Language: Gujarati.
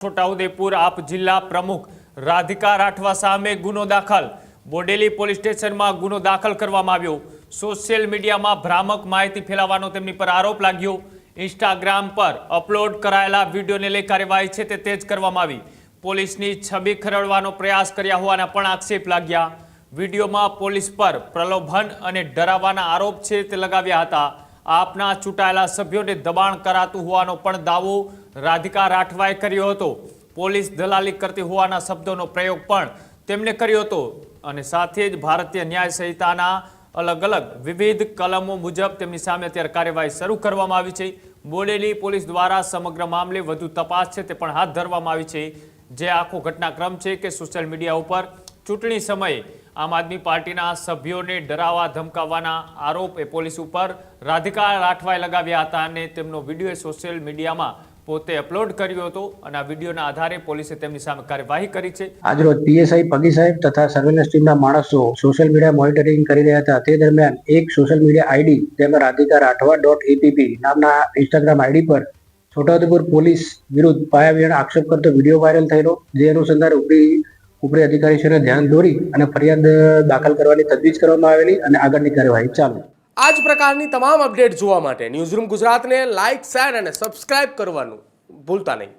છોટાઉદેપુર આપ જિલ્લા પ્રમુખ રાધિકા રાઠવા સામે ગુનો દાખલ। બોડેલી પોલીસ સ્ટેશનમાં ગુનો દાખલ કરવામાં આવ્યો। સોશિયલ મીડિયામાં ભ્રામક માહિતી ફેલાવવાનો તેમની પર આરોપ લાગ્યો। ઇન્સ્ટાગ્રામ પર અપલોડ કરાયેલા વિડીયોને લઈ કાર્યવાહી છે તે તેજ કરવામાં આવી। પોલીસની છબી ખરડવાનો પ્રયાસ કર્યા હોવાના પણ આક્ષેપ લાગ્યા। વિડીયોમાં પોલીસ પર પ્રલોભન અને ડરાવવાના આરોપ છે તે લગાવ્યા હતા। આપના ચૂંટાયેલા સભ્યોને દબાણ કરાતું હોવાનો પણ દાવો રાધિકા રાઠવાએ કર્યો હતો। પોલીસ દલાલી કરતી હોવાના શબ્દોનો પ્રયોગ પણ તેમણે કર્યો હતો અને સાથે જ ભારતીય ન્યાય સંહિતાના અલગ અલગ વિવિધ કલમો મુજબ તેમની સામે અત્યારે કાર્યવાહી શરૂ કરવામાં આવી છે। બોડેલી પોલીસ દ્વારા સમગ્ર મામલે વધુ તપાસ છે તે પણ હાથ ધરવામાં આવી છે। જે આખો ઘટનાક્રમ છે કે સોશિયલ મીડિયા ઉપર ચૂંટણી સમયે આમ આદમી પાર્ટીના સભ્યોને ડરાવવા ધમકાવવાના આરોપ એ પોલીસ ઉપર રાધિકા રાઠવાએ લગાવ્યા હતા અને તેમનો વિડીયો સોશિયલ મીડિયામાં પોતે અપલોડ કર્યો હતો અને આ વિડીયોના આધારે પોલીસે તેમની સામે કાર્યવાહી કરી છે। આજરોજ પીએસઆઈ પગી સાહેબ તથા સર્વેલન્સ ટીમના માણસો સોશિયલ મીડિયા મોનિટરિંગ કરી રહ્યા હતા। તે દરમિયાન એક સોશિયલ મીડિયા આઈડી જેમાં રાધિકા રાઠવા.app નામના ઇન્સ્ટાગ્રામ આઈડી પર છોટાઉદેપુર પોલીસ વિરુદ્ધ પાયાવિહોણા આક્ષેપ કરતો વિડીયો વાયરલ થયેલો। જે અનુસંધાને ઉપરી અધિકારીઓને ધ્યાન દોરી અને ફરિયાદ દાખલ કરવાની તજવીજ કરવામાં આવેલી અને આગળની કાર્યવાહી ચાલુ। આ જ પ્રકારની તમામ અપડેટ જોવા માટે ન્યૂઝરૂમ ગુજરાતને લાઇક, શેર અને સબસ્ક્રાઇબ કરવાનું ભૂલતા નહીં।